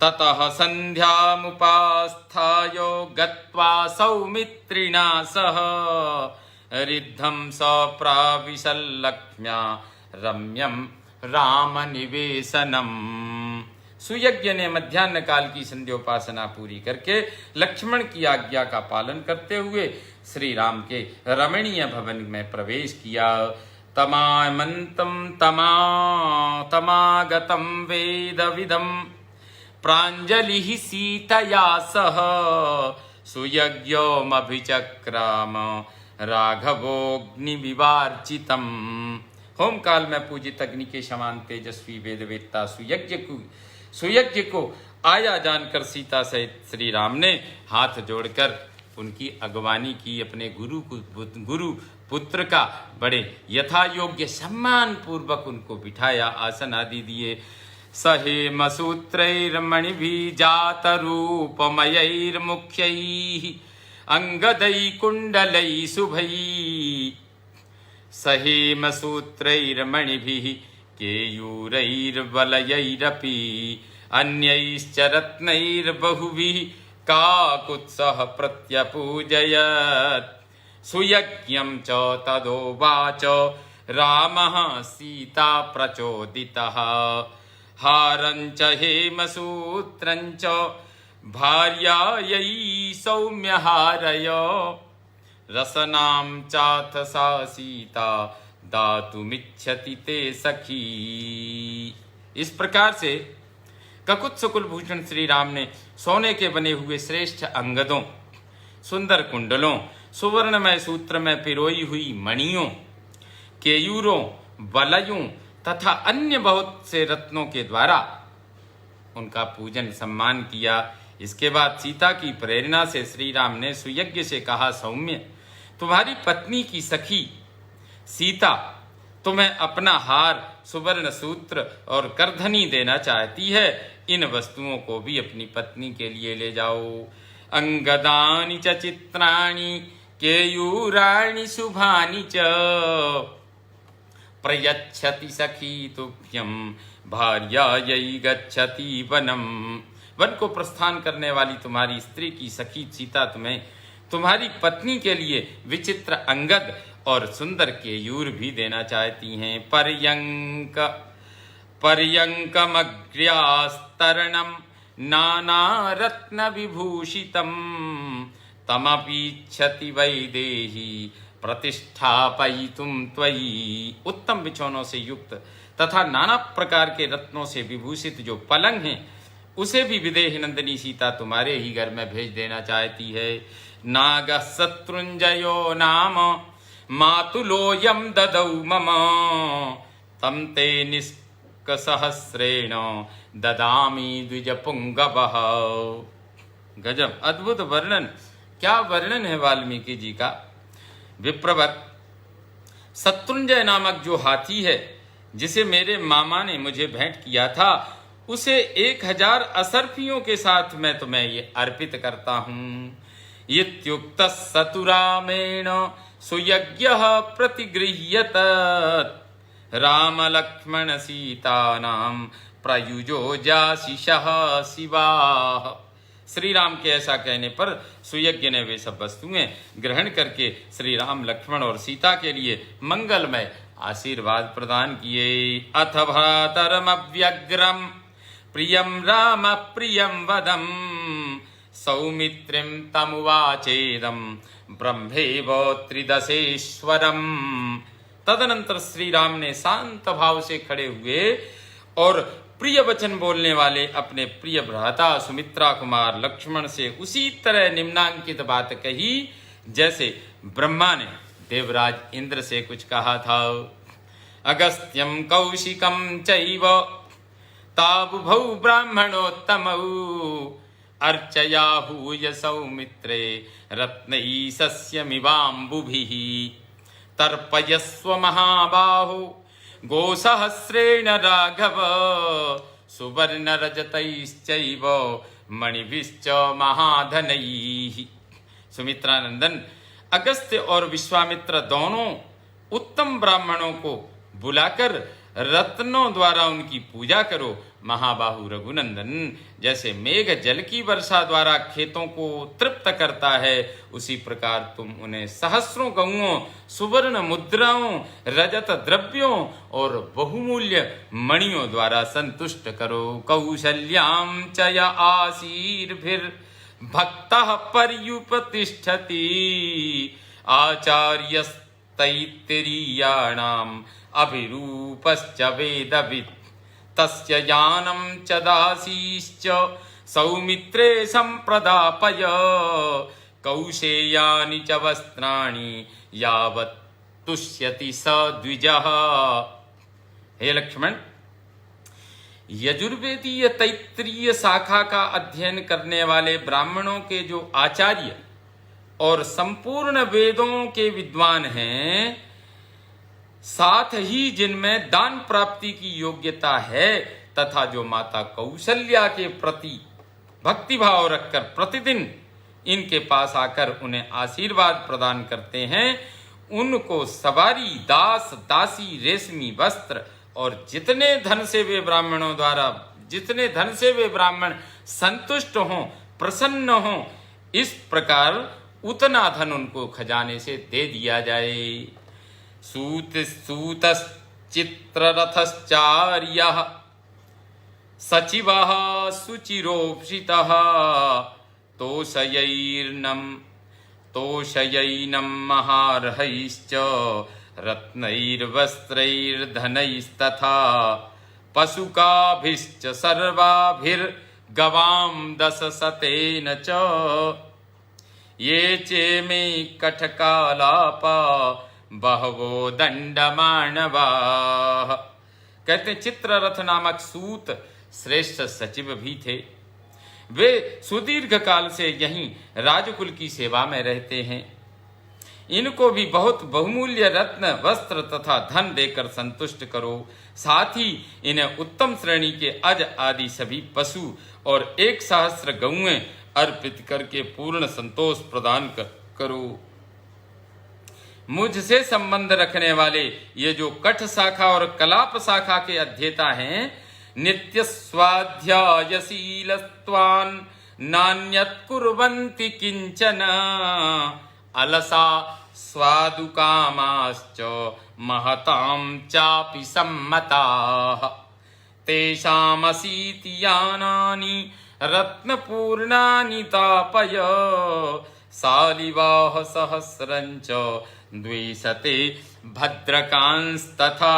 A: ततः संध्यामुपास्थाय गत्वा सौमित्रिणा सह रिद्धं सप्राविशल्लक्ष्म्या रम्यं रामनिवेशनम्। सुयज्ञ ने मध्याह्न काल की संध्योपासना पूरी करके लक्ष्मण की आज्ञा का पालन करते हुए श्री राम के रमणीय भवन में प्रवेश किया। तमामन्तं तमागतं वेदविदं प्राञ्जलिः सीतया सह सुयज्ञोमभिचक्राम राघवोऽग्निविवार्चितम्। होम काल में पूजित अग्नि के समान तेजस्वी वेदवेत्ता सुयज्ञ को आया जानकर सीता सहित श्री राम ने हाथ जोड़कर उनकी अगवानी की। अपने गुरु पुत्र का बड़े यथा योग्य सम्मान पूर्वक उनको बिठाया, आसन आदि दिए। सहेम सूत्रैर्मणिभिः जातरूपमयैर्मुख्यैः अंगदैः कुण्डलैः शुभैः। सहेम सूत्रैर्मणिभिः केयूरैर्वलयैरपि अन्यैश्च रत्नैर्बहुभिः काकुत्सः प्रत्यपूजयत्। सुयज्ञं च तदोवाच रामः सीता प्रचोदितः। हारं च हेमसूत्रं च भार्यायै सौम्य हारय। रसनां चाथ सा सीता दातुमिच्छति ते सखी। इस प्रकार से ककुत्स कुलभूषण श्री राम ने सोने के बने हुए श्रेष्ठ अंगदों, सुंदर कुंडलों, सुवर्णमय सूत्र में पिरोई हुई मणियों, केयूरों, वलयों तथा अन्य बहुत से रत्नों के द्वारा उनका पूजन सम्मान किया। इसके बाद सीता की प्रेरणा से श्री राम ने सुयज्ञ से कहा, सौम्य, तुम्हारी पत्नी की सखी सीता तुम्हें अपना हार, सुवर्ण सूत्र और करधनी देना चाहती है। इन वस्तुओं को भी अपनी पत्नी के लिए ले जाओ। अंगदानि च चित्राणि केयूराणि शुभानि च प्रयच्छति सखी तुभ्यं भार्यायै गच्छति वनम। वन को प्रस्थान करने वाली तुम्हारी स्त्री की सखी सीता तुम्हें तुम्हारी पत्नी के लिए विचित्र अंगद और सुंदर केयूर भी देना चाहती हैं। पर्यंकमग्र्यास्तरणं नानारत्न विभूषितं तमपीच्छति वैदेही प्रतिष्ठापयितुं त्वयि। उत्तम बिछौनों से युक्त तथा नाना प्रकार के रत्नों से विभूषित जो पलंग हैं उसे भी विदेह नंदिनी सीता तुम्हारे ही घर में भेज देना चाहती है। नागः शत्रुंजयो नाम मातुलोऽयं ददौ मम तं ते निष्कसहस्रेण ददामि द्विजपुंगवः। गजब, अद्भुत वर्णन, क्या वर्णन है वाल्मीकि जी का। विप्रवर, शत्रुंजय नामक जो हाथी है जिसे मेरे मामा ने मुझे भेंट किया था, उसे 1000 असर्फियों के साथ मैं तुम्हें ये अर्पित करता हूं। इत्युक्तः सतुरामेण सुयज्ञः प्रतिगृह्यत राम लक्ष्मण सीतानां प्रयुजो जाशिषः शिवाः। श्री राम के ऐसा कहने पर सुयज्ञ ने वे सब वस्तुएं ग्रहण करके श्री राम, लक्ष्मण और सीता के लिए मंगलमय आशीर्वाद प्रदान किए। अथ भ्रातरमव्यग्रम प्रियं राम प्रियं वदम सौमित्रिं तमुवाचेदं ब्रह्मेव त्रिदशेश्वरम। तदनंतर श्री राम ने शांत भाव से खड़े हुए और प्रिय वचन बोलने वाले अपने प्रिय भ्राता सुमित्रा कुमार लक्ष्मण से उसी तरह निम्नांकित बात कही जैसे ब्रह्मा ने देवराज इंद्र से कुछ कहा था। अगस्त्यं कौशिकं चैव तावुभौ ब्राह्मणोत्तमौ अर्चयाहूय सौमित्रे रत्नैः सस्यमिवाम्बुभिः तर्पयस्व महाबाहो गोसहस्रेण राघव सुवर्णरजतैश्चैव मणिभिश्च महाधनैः। सुमित्रानंदन, अगस्त्य और विश्वामित्र दोनों उत्तम ब्राह्मणों को बुलाकर रत्नों द्वारा उनकी पूजा करो। महाबाहु रघुनंदन, जैसे मेघ जल की वर्षा द्वारा खेतों को तृप्त करता है, उसी प्रकार तुम उन्हें सहस्रों गौओं, सुवर्ण मुद्राओं, रजत द्रव्यों और बहुमूल्य मणियों द्वारा संतुष्ट करो। कौशल्याम च य आशीर्भिर भक्तः पर्युपतिष्ठति आचार्यस्तैत्तिरीयाणाम् अभिरूपश्च वेदवित् तस्य ज्ञानं च दासीश्च सौमित्रे संप्रदापय कौशेयानि च वस्त्राणि यावत् तुष्यति स द्विजः। हे लक्ष्मण, यजुर्वेदीय तैत्तिरीय शाखा का अध्ययन करने वाले ब्राह्मणों के जो आचार्य और संपूर्ण वेदों के विद्वान हैं, साथ ही जिनमें दान प्राप्ति की योग्यता है तथा जो माता कौशल्या के प्रति भक्तिभाव रखकर प्रतिदिन इनके पास आकर उन्हें आशीर्वाद प्रदान करते हैं, उनको सवारी, दास, दासी, रेशमी वस्त्र और जितने धन से वे ब्राह्मण संतुष्ट हों, प्रसन्न हों, इस प्रकार उतना धन उनको खजाने से दे दिया जाए। सूतश्चित्ररथश्चार्यः सचिवः सुचिरोप्सितः तोषयैनं महार्हैश्च रत्नैर्वस्त्रैर्धनैस्तथा पशुकाभिश्च सर्वाभिर्गवां दशशतेन च ये चेमे कठकालापा बहवो दंडमानवाः। कहते चित्ररथ नामक सूत श्रेष्ठ सचिव भी थे। वे सुदीर्घ काल से यहीं राजकुल की सेवा में रहते हैं। इनको भी बहुत बहुमूल्य रत्न, वस्त्र तथा धन देकर संतुष्ट करो। साथ ही इन्हें उत्तम श्रेणी के अज आदि सभी पशु और 1,000 गौएं अर्पित करके पूर्ण संतोष प्रदान करो। मुझसे संबंध रखने वाले ये जो कठ शाखा और कलाप शाखा के अध्येता हैं, नित्य स्वाध्यायशीलत्वान् नान्यत् कुर्वन्ति किंचन अलसा स्वादुकामाश्च महतां चापि सम्मताः तेषामसीति यानानि रत्नपूर्णानि तापय शालिवाह सहस्रञ्च द्विशते भद्रकांस्तथा।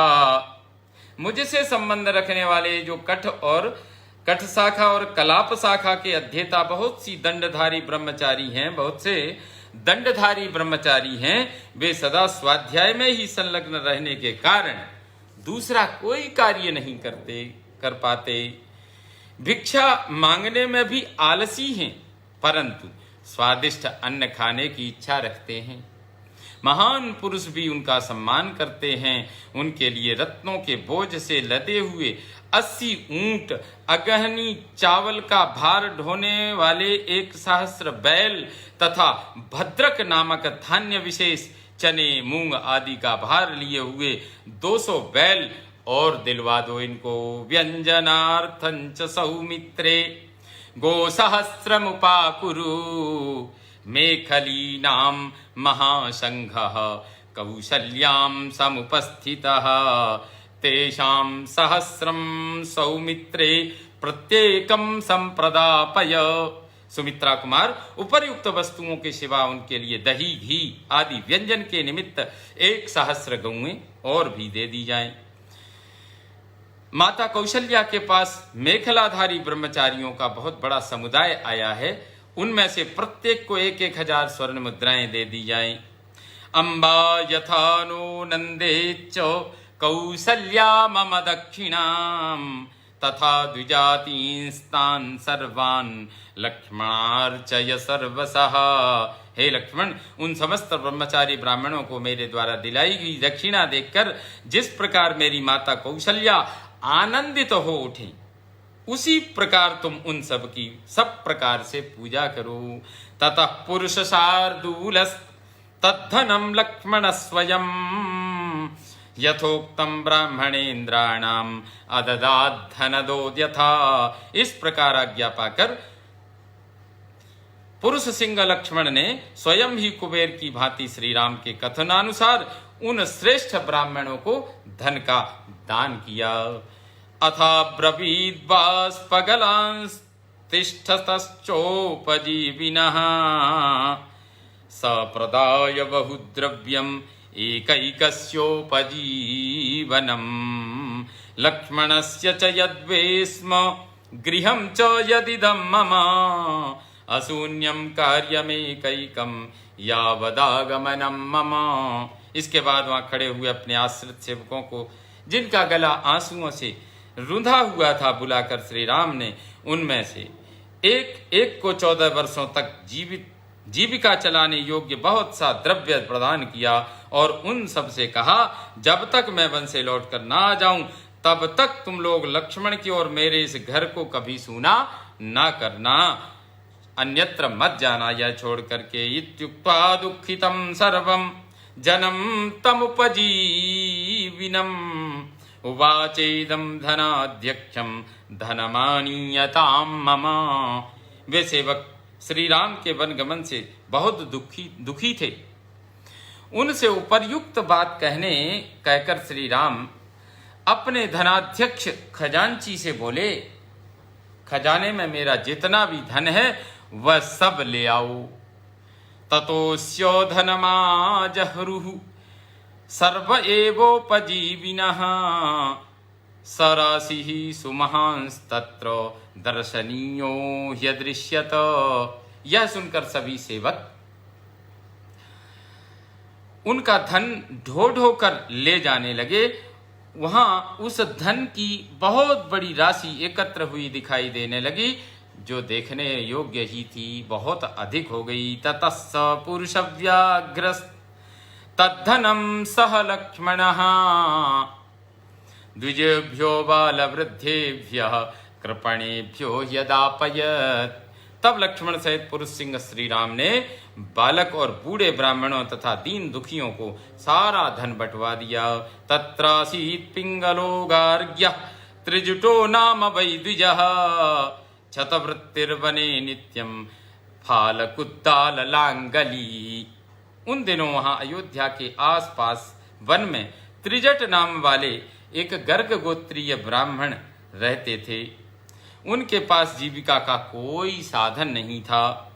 A: मुझसे संबंध रखने वाले जो कठ शाखा और कलाप शाखा के अध्येता बहुत से दंडधारी ब्रह्मचारी हैं, वे सदा स्वाध्याय में ही संलग्न रहने के कारण दूसरा कोई कार्य नहीं कर पाते। भिक्षा मांगने में भी आलसी हैं, परंतु स्वादिष्ट अन्न खाने की इच्छा रखते हैं। महान पुरुष भी उनका सम्मान करते हैं। उनके लिए रत्नों के बोझ से लदे हुए 80 ऊंट, अगहनी चावल का भार ढोने वाले 1,000 बैल तथा भद्रक नामक धान्य विशेष चने, मूंग आदि का भार लिए हुए 200 बैल और दिलवा दो इनको। व्यंजनार्थंच सौमित्रे गोसहस्रमुपाकुरु मेखलीनां महासंघः कौशल्यां समुपस्थितः तेषां सहस्रं सौमित्रे प्रत्येकं संप्रदापय। सुमित्रा कुमार उपर्युक्त वस्तुओं के सिवा उनके लिए दही, घी आदि व्यंजन के निमित्त 1,000 गौएं और भी दे दी जाएं। माता कौशल्या के पास मेखलाधारी ब्रह्मचारियों का बहुत बड़ा समुदाय आया है। उनमें से प्रत्येक को 1,000 स्वर्ण मुद्राएं दे दी जाएं। अम्बा यथा नो नंदेच कौसल्या मम दक्षिणाम तथा द्विजातींस्तान् सर्वान् लक्ष्मणार्चय सर्वसः। हे लक्ष्मण, उन समस्त ब्रह्मचारी ब्राह्मणों को मेरे द्वारा दिलाई गई दक्षिणा देखकर जिस प्रकार मेरी माता कौशल्या आनंदित हो उठे, उसी प्रकार तुम उन सब की सब प्रकार से पूजा करो। ततः पुरुष शार्दूलस् तद्धनम लक्ष्मण स्वयं यथोक्तम ब्राह्मणेन्द्राणाम अददात धनदोद्यथा। इस प्रकार आज्ञा पाकर पुरुष सिंह लक्ष्मण ने स्वयं ही कुबेर की भांति श्री राम के कथनानुसार उन श्रेष्ठ ब्राह्मणों को धन का दान किया। अथा ब्रवीद बाष्पगलांस तिष्ठतश्चोपजीविनः सप्रदाय बहुद्रव्यम् एकैकस्योपजीवनम् लक्ष्मणस्य च यद्वेस्म गृहं च यदिदं मम अशून्यं कार्यमेकैकं यावदागमनं मम। इसके बाद वहां खड़े हुए अपने आश्रित सेवकों को, जिनका गला आंसुओं से रुंधा हुआ था, बुलाकर श्री राम ने उनमें से एक एक को 14 वर्षों तक जीविका चलाने योग्य बहुत सा द्रव्य प्रदान किया और उन सब से कहा, जब तक मैं वन से लौट कर ना आ जाऊं तब तक तुम लोग लक्ष्मण की और मेरे इस घर को कभी सूना ना करना, अन्यत्र मत जाना। यह छोड़ करके इत्युक्त्वा दुःखितं सर्वं जनं तमुपजीविनम् उवाचेदं धनाध्यक्षं धनमानीयतां मम। वे सेवक श्री राम के वनगमन से बहुत दुखी थे। उनसे उपर्युक्त बात कहकर श्री राम अपने धनाध्यक्ष खजांची से बोले, खजाने में मेरा जितना भी धन है वह सब ले आओ। ततोऽस्यो धनमाजहरुः सर्व एवोपजीविनः सरासिः सुमहांस्तत्र दर्शनीयो ह्यदृश्यत। यह सुनकर सभी सेवक उनका धन ढो ढो कर ले जाने लगे। वहां उस धन की बहुत बड़ी राशि एकत्र हुई दिखाई देने लगी, जो देखने योग्य ही थी, बहुत अधिक हो गई। ततस्स पुरुषव्याघ्रस् तद्धनं सह लक्ष्मणः द्विजेभ्यो बालवृद्धेभ्यः कृपणेभ्यो यदापयत्। तब लक्ष्मण सहित पुरुष सिंह श्री राम ने बालक और बूढ़े ब्राह्मणों तथा दीन दुखियों को सारा धन बंटवा दिया। तत्रासीत् पिंगलो गार्ग्यः त्रिजुटो नाम वै द्विजः क्षतवृत्तिर्वने नित्यं फालकुद्दाललांगली। उन दिनों वहां अयोध्या के आसपास वन में त्रिजट नाम वाले एक गर्ग गोत्रीय ब्राह्मण रहते थे। उनके पास जीविका का कोई साधन नहीं था,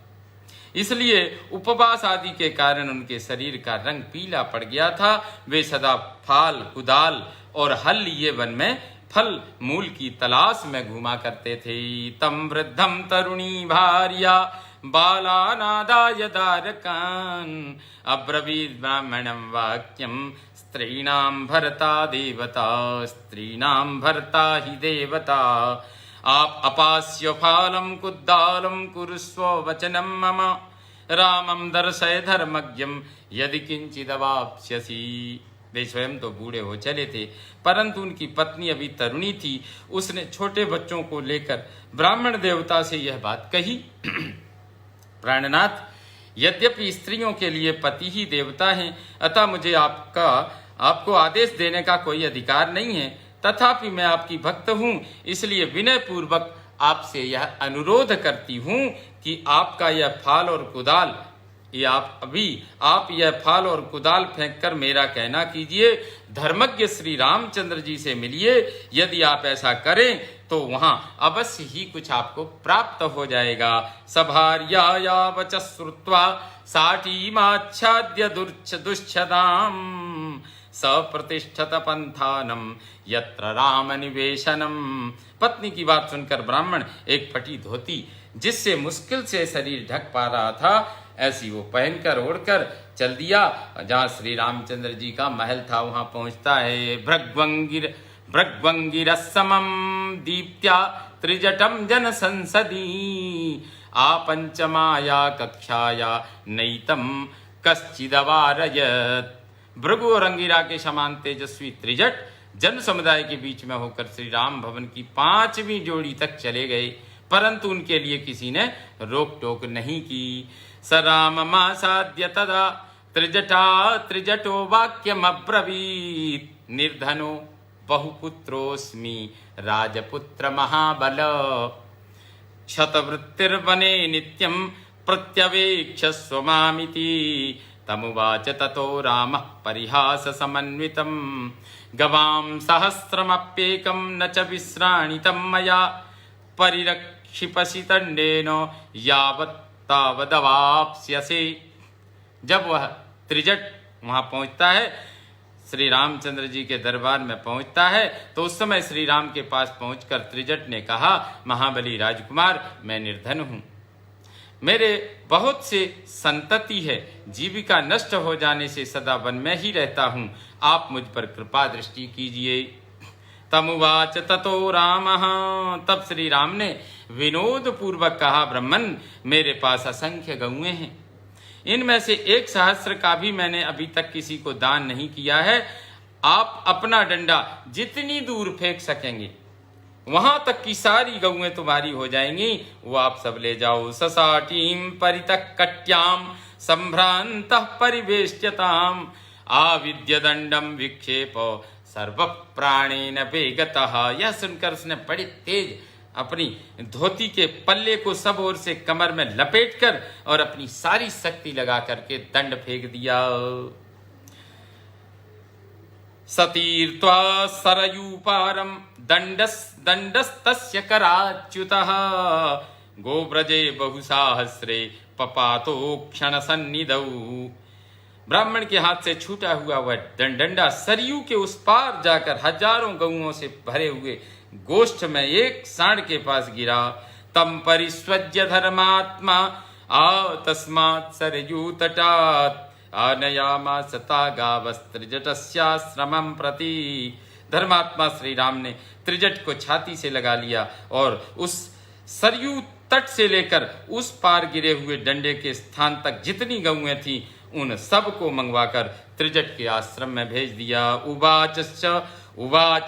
A: इसलिए उपवास आदि के कारण उनके शरीर का रंग पीला पड़ गया था। वे सदा फाल कुदाल और हल लिए वन में फल मूल की तलाश में घूमा करते थे। तम वृद्धम तरुणी भार्या बालानादाय दारकान् अब्रवीत् ब्राह्मणं वाक्यं स्त्रीणां भर्ता देवता स्त्रीणां भर्ता हि देवता। आप अपास्य फालं कुद्दालं कुरुस्व वचनं मम रामं दर्शय धर्मज्ञं यदि किंचिदवाप्स्यसि। वे स्वयं तो बूढ़े हो चले थे, परंतु उनकी पत्नी अभी तरुणी थी। उसने छोटे बच्चों को लेकर ब्राह्मण देवता से यह बात कही, प्राणनाथ, यद्यपि स्त्रियों के लिए पति ही देवता हैं, अतः मुझे आपको आदेश देने का कोई अधिकार नहीं है। तथापि मैं आपकी भक्त हूँ, इसलिए विनय पूर्वक आपसे यह अनुरोध करती हूँ कि आपका यह फाल और कुदाल आप यह फाल और कुदाल फेंककर मेरा कहना कीजिए, धर्मज्ञ श्री रामचंद्र जी से मिलिए। यदि आप ऐसा करें तो वहां अवश्य ही कुछ आपको प्राप्त हो जाएगा। सभार्याया वच श्रुत्वा साटीमाच्छाद्य दुश्छदाम सप्रतिष्ठत पंथानम यत्र राम निवेशनम। पत्नी की बात सुनकर ब्राह्मण एक फटी धोती, जिससे मुश्किल से शरीर ढक पा रहा था, ऐसी वो पहनकर ओढ़कर चल दिया। जहाँ श्री रामचंद्र जी का महल था वहां पहुंचता है। भृग्वंगिरसमं दीप्त्या त्रिजटम जन संसदी आपंचमाया कक्षाया नैतम कश्चिदवारयत्। भृगु और अंगिरा के समान तेजस्वी त्रिजट जन समुदाय के बीच में होकर श्री राम भवन की 5वीं जोड़ी तक चले गए, परंतु उनके लिए किसी ने रोक टोक नहीं की। स राममासाद्य तदा त्रिजटो वाक्यमब्रवीत् निर्धनो बहुपुत्रोऽस्मि राजपुत्र महाबल शतवृत्तिर्वने नित्यं प्रत्यवेक्ष्यस्व मामिति तमुवाच ततो रामः परिहाससमन्वितं गवां सहस्रमप्येकं न च विश्राणितं मया परिरक्षिपसि दण्डेन यावत् तावदवाप्स्यसे। जब वह त्रिजट वहां पहुंचता है, श्री रामचंद्र जी के दरबार में पहुंचता है, तो उस समय श्री राम के पास पहुंचकर त्रिजट ने कहा, महाबली राजकुमार, मैं निर्धन हूं, मेरे बहुत से संतति है, जीविका नष्ट हो जाने से सदा वन में ही रहता हूं, आप मुझ पर कृपा दृष्टि कीजिए। तमुवाच ततो रामः, तब श्री राम ने विनोद पूर्वक कहा, ब्रह्मन, मेरे पास असंख्य गौएं हैं, इनमें से 1 सहस्र का भी मैंने अभी तक किसी को दान नहीं किया है। आप अपना डंडा जितनी दूर फेंक सकेंगे वहां तक की सारी गौएं तुम्हारी हो जाएंगी, वो आप सब ले जाओ। ससाटीम परितः कट्याम संभ्रांतः परिवेष्ट्यताम आविद्य दंडम विक्षेप सर्व प्राणेन वेगतः। यह सुनकर उसने बड़ी तेज अपनी धोती के पल्ले को सब ओर से कमर में लपेटकर और अपनी सारी शक्ति लगा करके दंड फेंक दिया। सतीर्त्वा सरयूपारम दंडस्तस्य कराच्युतः गोव्रजे बहुसाहस्रे पपातो क्षण सन्निधौ। ब्राह्मण के हाथ से छूटा हुआ वह डंडा सरयू के उस पार जाकर हजारों गौओं से भरे हुए गोष्ठ में एक सांड के पास गिरा। तम परिस्वज्य धर्मात्मा आ तस्मात् सरयू तटात् आनयामास तागावस्त्रिजटस्याश्रमं प्रति। धर्मात्मा श्री राम ने त्रिजट को छाती से लगा लिया और उस सरयू तट से लेकर उस पार गिरे हुए डंडे के स्थान तक जितनी गौएं थी उन सब को मंगवाकर त्रिजट के आश्रम में भेज दिया। उवाच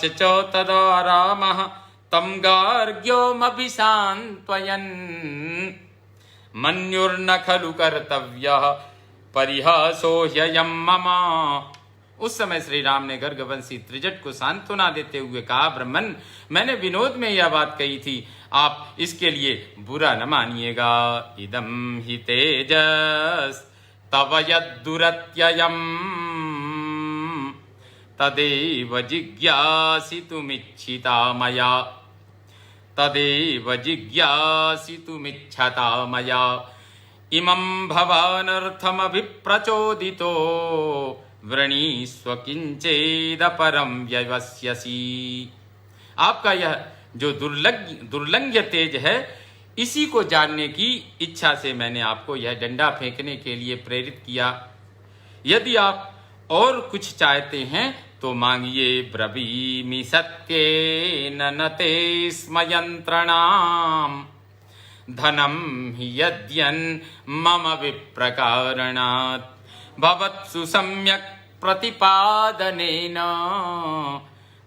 A: च तदा रामः तं गार्ग्योमभिसान्त्वयन् मन्युर्न खलु कर्तव्यः परिहासो ह्ययं मम। उस समय श्री राम ने गर्गवंशी त्रिजट को सांत्वना देते हुए कहा, ब्रह्मन, मैंने विनोद में यह बात कही थी, आप इसके लिए बुरा न मानिएगा। इदं हि तेजस् तव यद्दुरत्ययम् तदेव जिज्ञासितुमिच्छिता मया इमं भवानर्थमभिप्रचोदितो वृणीस्व किंचेदपरं व्यवस्यसि। आपका यह जो दुर्लंघ्य तेज है, इसी को जानने की इच्छा से मैंने आपको यह डंडा फेंकने के लिए प्रेरित किया। यदि आप और कुछ चाहते हैं तो मांगिए। ब्रवीमि सत्येन न ते स्म यंत्रणाम् धनम हि यद्यन् मम विप्रकारणात् भवत्सु सम्यक् प्रतिपादनेन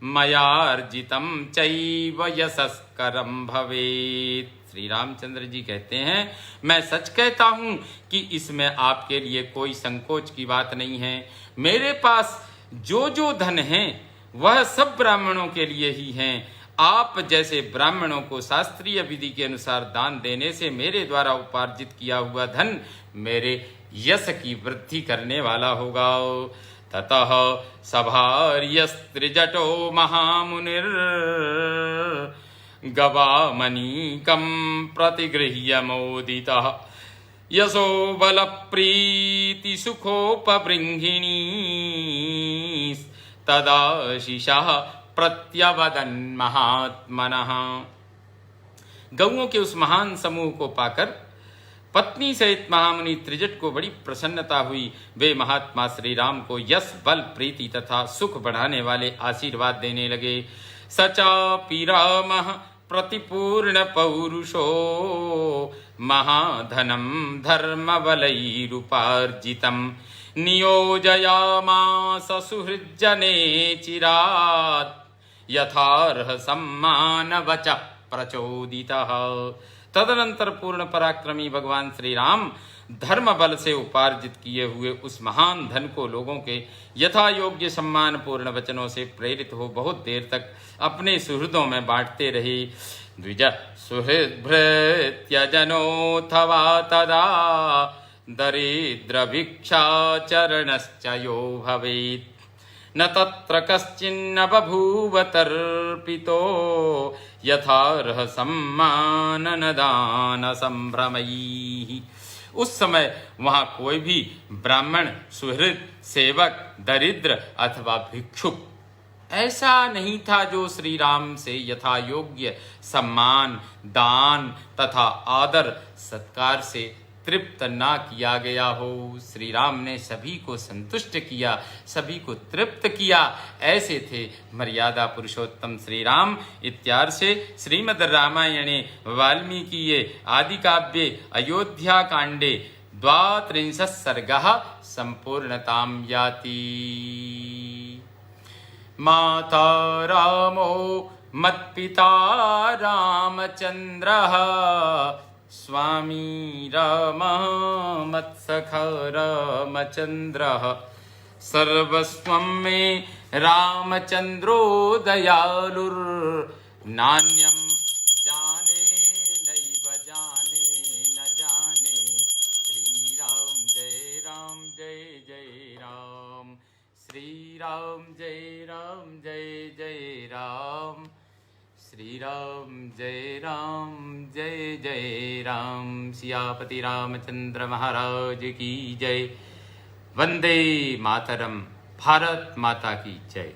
A: मयार्जितं चैव यशस्करं भवेत्। श्री रामचंद्र जी कहते हैं, मैं सच कहता हूं कि इसमें आपके लिए कोई संकोच की बात नहीं है। मेरे पास जो जो धन है वह सब ब्राह्मणों के लिए ही हैं। आप जैसे ब्राह्मणों को शास्त्रीय विधि के अनुसार दान देने से मेरे द्वारा उपार्जित किया हुआ धन मेरे यश की वृद्धि करने वाला होगा। ततः सभार्यस्त्रिजटो महामुनिर् गवामनीकं प्रतिगृह्य मोदितः यशो बल प्रीति सुखोपबृंहिणी तदाशिषः प्रत्यवदन् महात्मनः। गौओं के उस महान समूह को पाकर पत्नी सहित महामुनि त्रिजट को बड़ी प्रसन्नता हुई। वे महात्मा श्री राम को यश बल प्रीति तथा सुख बढ़ाने वाले आशीर्वाद देने लगे। सचापि रामः प्रतिपूर्ण पौरुषो महाधनं धर्मबलैरुपार्जितं नियोजयामास सुहृज्जने चिरात् यथार्ह सम्मानवचः प्रचोदितः। तदनंतर पूर्ण पराक्रमी भगवान श्री राम धर्म बल से उपार्जित किए हुए उस महान धन को लोगों के यथा योग्य सम्मान पूर्ण वचनों से प्रेरित हो बहुत देर तक अपने सुहृदों में बांटते रहे। द्विज सुहृद्भृत्यजनोऽथवा तदा दरिद्र भिक्षाचरणश्च यो भवेत् न तत्र कश्चिन्न बभूव तर्पितो यथार्ह सम्मानन दान संभ्रमैः। उस समय वहाँ कोई भी ब्राह्मण, सुहृद, सेवक, दरिद्र अथवा भिक्षुक ऐसा नहीं था जो श्री राम से यथा योग्य सम्मान, दान तथा आदर सत्कार से तृप्त ना किया गया हो। श्री राम ने सभी को संतुष्ट किया, सभी को तृप्त किया। ऐसे थे मर्यादा पुरुषोत्तम श्री राम। इत्यार्षे श्रीमद् रामायणे वाल्मीकिये आदि काव्ये अयोध्या कांडे 32 सर्गः संपूर्णतां याति। माता रामो मत्पिता रामचन्द्रः स्वामी रामः मत्सखा रामचन्द्रः सर्वस्वं मे रामचन्द्रो दयालुर्नान्यं जाने नैव जाने न जाने। श्रीराम जय राम जय जय राम, श्रीराम जय राम जय जय राम, श्रीराम जय जय राम। सियापति रामचंद्र महाराज की जय। वंदे मातरम। भारत माता की जय।